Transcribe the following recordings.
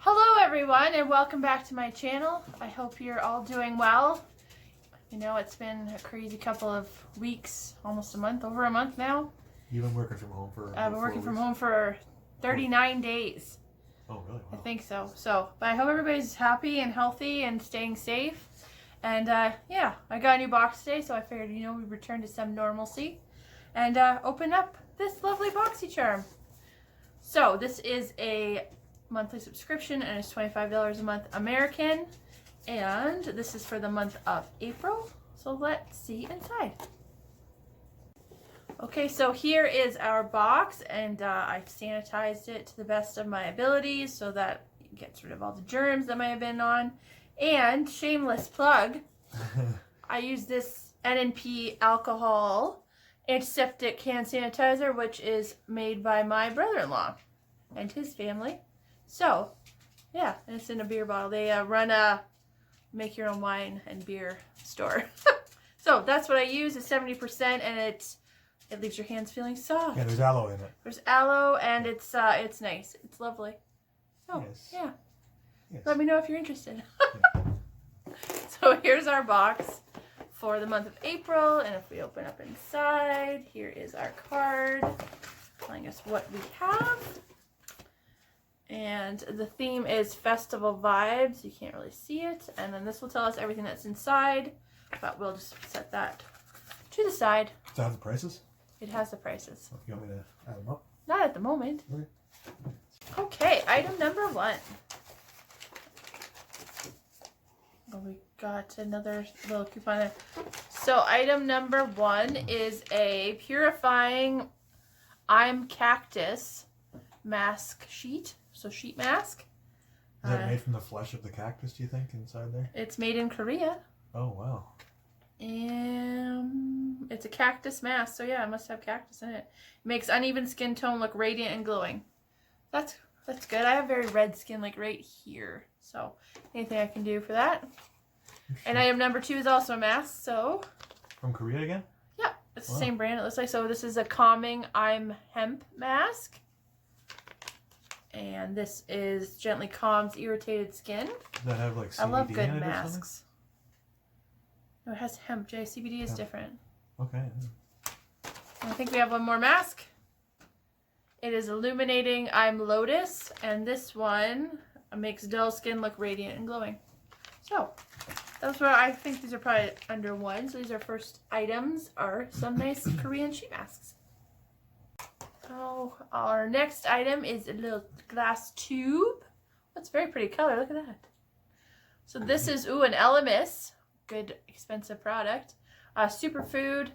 Hello everyone and welcome back to my channel. I hope you're all doing well. You know, it's been a crazy couple of weeks, almost a month, over a month now. You've been working from home for I've been working from home for 39 days. Oh, really? Wow. I think so. But I hope everybody's happy and healthy and staying safe. And yeah, I got a new box today, so I figured, you know, we'd return to some normalcy and open up this lovely Boxycharm. So this is a monthly subscription and it's $25 a month American, and this is for the month of April. So let's see inside. Okay, so here is our box, and I've sanitized it to the best of my abilities so that it gets rid of all the germs that might have been on. And shameless plug, I use this N&P alcohol antiseptic hand sanitizer, which is made by my brother-in-law and his family. So, yeah, and it's in a beer bottle. They run a make your own wine and beer store. So that's what I use. It's 70%, and it leaves your hands feeling soft. Yeah, there's aloe in it. There's aloe, and it's nice. It's lovely. So Yes. yeah, Yes. let me know if you're interested. So here's our box for the month of April, and if we open up inside, here is our card telling us what we have. And the theme is Festival Vibes. You can't really see it. And then this will tell us everything that's inside. But we'll just set that to the side. Does that have the prices? It has the prices. If you want me to add them up? Not at the moment. Okay. Okay, item number 1. Oh, we got another little coupon there. So item number 1 is a purifying I'm Cactus mask sheet. So sheet mask. Is that made from the flesh of the cactus, do you think, inside there? It's made in Korea. Oh, wow. And it's a cactus mask. So yeah, it must have cactus in it. It makes uneven skin tone look radiant and glowing. That's good. I have very red skin, like right here. So anything I can do for that. And item number 2 is also a mask. So from Korea again? Yeah, it's the same brand, it looks like. So this is a calming I'm hemp mask. And this is gently calms irritated skin. Does that have like CBD I love good in it masks. No, it has hemp, Jay. CBD is different. Okay. I think we have one more mask. It is Illuminating I'm Lotus, and this one makes dull skin look radiant and glowing. So that's what I think. These are probably under 1. So these are first items are some nice Korean sheet masks. Oh, our next item is a little glass tube. That's a very pretty color. Look at that. So this is an Elemis. Good expensive product. Superfood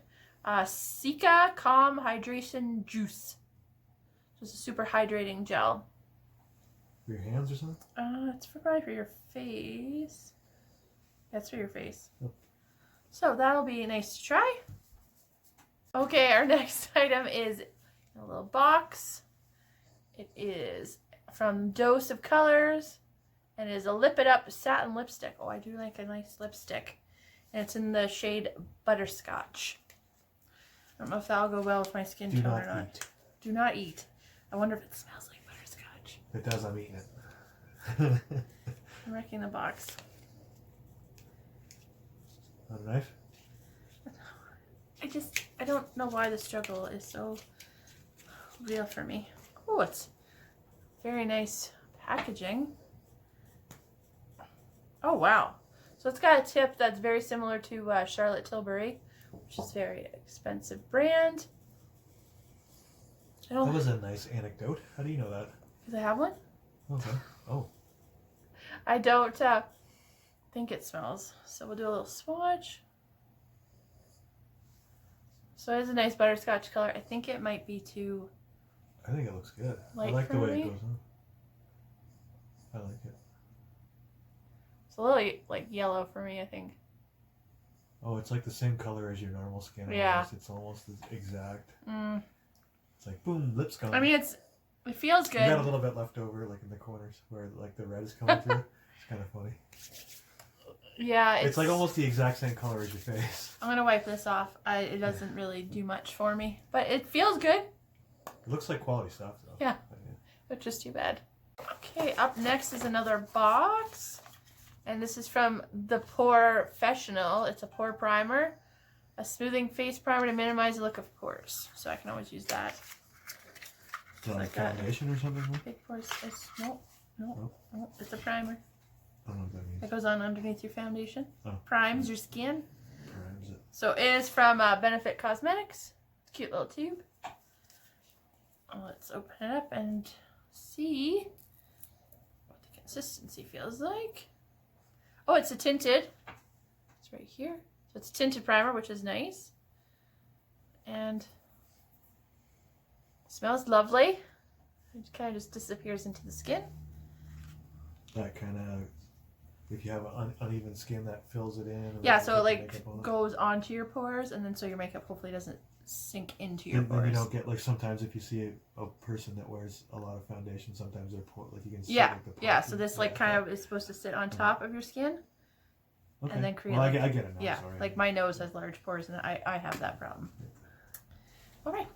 Sika Calm Hydration Juice. Just a super hydrating gel. For your hands or something? It's probably for your face. That's for your face. Yep. So that'll be nice to try. Okay, our next item is a little box. It is from Dose of Colors, and it is a Lip It Up Satin Lipstick. Oh, I do like a nice lipstick. And it's in the shade Butterscotch. I don't know if that'll go well with my skin tone or not. Eat. Do not eat. I wonder if it smells like butterscotch. If it does, I'm eating it. I'm wrecking the box. On a knife? I don't know why the struggle is so real for me. Oh, it's very nice packaging. Oh, wow. So it's got a tip that's very similar to Charlotte Tilbury, which is a very expensive brand. That was a nice anecdote. How do you know that? Because I have one? Okay. Oh. I don't think it smells. So we'll do a little swatch. So it is a nice butterscotch color. I think it might be too I think it looks good. light I like for the way me. it goes on. I like it. It's a little like yellow for me, I think. Oh, it's like the same color as your normal skin. Yeah. Almost. It's almost exact. It's like, boom, lips gone. I mean, it feels good. You got a little bit left over, like in the corners, where like the red is coming through. It's kind of funny. Yeah, it's like almost the exact same color as your face. I'm gonna wipe this off. It doesn't really do much for me, but it feels good. It looks like quality stuff, though. Yeah. Which is too bad. Okay, up next is another box. And this is from the Professional. It's a pore primer. A smoothing face primer to minimize the look of pores. So I can always use that. Is that like foundation or something? Big pores. No. It's a primer. I don't know what that means. It goes on underneath your foundation. Oh. Primes your skin. Primes it. So it is from Benefit Cosmetics. Cute little tube. Let's open it up and see what the consistency feels like. Oh, it's a tinted. It's right here. So it's a tinted primer, which is nice. And it smells lovely. It kind of just disappears into the skin. That kind of, if you have an uneven skin, that fills it in. Yeah, so it like goes onto your pores, and then so your makeup hopefully doesn't sink into your pores. Then you don't get, like, sometimes if you see a person that wears a lot of foundation, sometimes their pore, like you can see. Yeah, like, the yeah. So this like kind of is supposed to sit on top of your skin, okay. and then create. Well, like, I get it now. Yeah, Sorry. like my nose has large pores, and I have that problem. All right.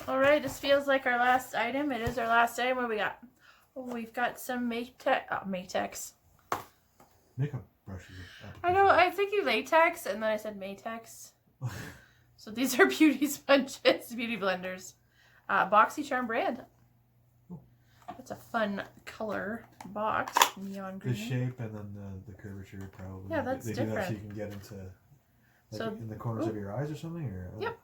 All right. This feels like our last item. It is our last item. What do we got? Oh, we've got some Matex. Makeup brushes. I know. I think you latex, and then I said Matex. So these are beauty sponges, beauty blenders. Boxycharm brand. That's a fun color box. Neon green. The shape and then the curvature probably. Yeah, that's they different. do that so you can get into, like, So, in the corners of your eyes or something? Or, yep.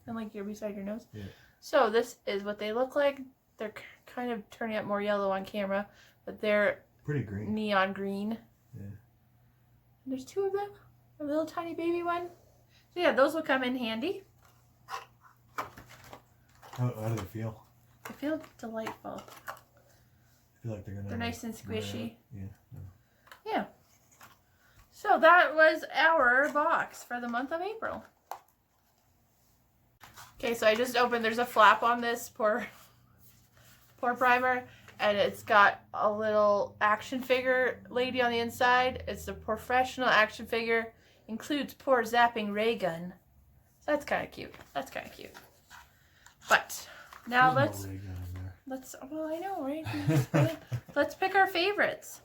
And like you're beside your nose. Yeah. So this is what they look like. They're kind of turning up more yellow on camera, but they're pretty green. Neon green. Yeah. And there's two of them. A little tiny baby one. So yeah, those will come in handy. How do they feel? They feel delightful. I feel like They're nice and squishy. Yeah. Yeah. So that was our box for the month of April. Okay, so I just opened, there's a flap on this pore primer, and it's got a little action figure lady on the inside. It's a Professional action figure. Includes pore zapping ray gun. So that's kind of cute. That's kind of cute. But now There's no ray gun in there. well, I know, right? Let's pick our favorites.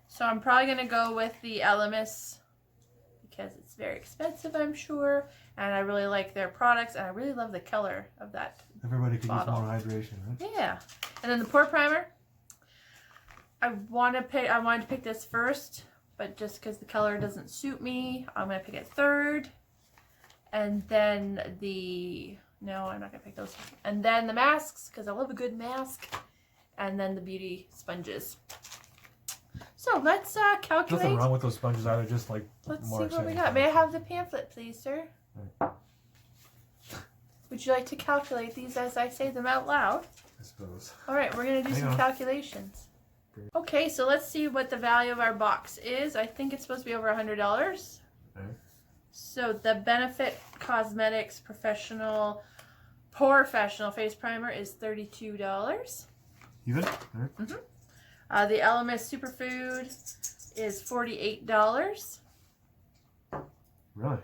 So I'm probably going to go with the Elemis because it's very expensive, I'm sure. And I really like their products, and I really love the color of that. Everybody could bottle. use more hydration, right? Yeah. And then the pore primer. I wanted to pick this first, but just because the color doesn't suit me, I'm going to pick it third. And then no, I'm not going to pick those. And then the masks, because I love a good mask. And then the beauty sponges. So let's calculate. Nothing wrong with those sponges either, just like Let's more see what we exciting got. May I have the pamphlet, please, sir? Right. Would you like to calculate these as I say them out loud? I suppose. All right, we're going to do some calculations. Great. Okay, so let's see what the value of our box is. I think it's supposed to be over $100. Okay. So the Benefit Cosmetics Professional Face Primer is $32. Even? All right. Mm-hmm. The Elemis Superfood is $48. Really?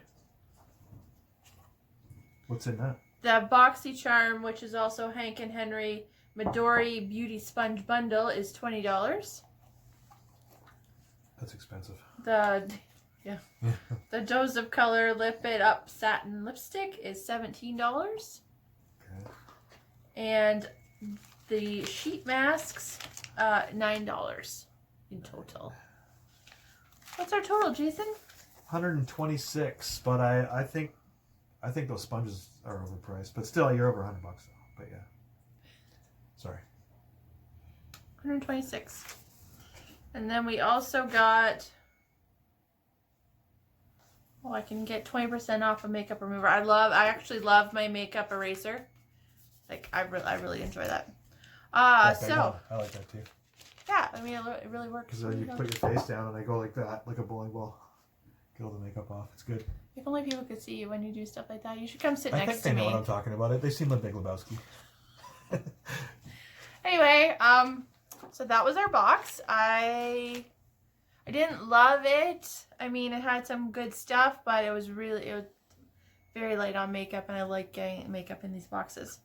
What's in that? The Boxycharm, which is also Hank and Henry Midori Beauty Sponge Bundle, is $20. That's expensive. The Dose of Color Lip It Up Satin Lipstick is $17. Okay. And the sheet masks, $9 in total. What's our total, Jason? 126, but I think those sponges are overpriced. But still, you're over $100 though. But yeah. Sorry. 126. And then we also got. Oh, I can get 20% off a makeup remover. I actually love my makeup eraser. Like I really enjoy that. So I like that too. yeah, I mean it really works. Because you put your face down and I go like that, like a bowling ball. Get all the makeup off. It's good. If only people could see you when you do stuff like that. You should come sit I next think to they me. know what I'm talking about. They seem like Big Lebowski. Anyway, so that was our box. I didn't love it. I mean, it had some good stuff, but it was very light on makeup, and I like getting makeup in these boxes.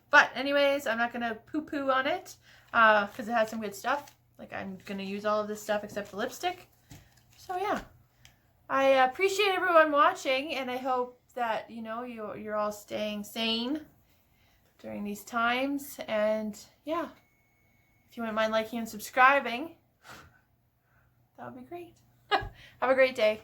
But anyways, I'm not going to poo-poo on it because it has some good stuff. Like, I'm going to use all of this stuff except the lipstick. So yeah, I appreciate everyone watching, and I hope that, you know, you're all staying sane during these times. And yeah, if you wouldn't mind liking and subscribing, that would be great. Have a great day.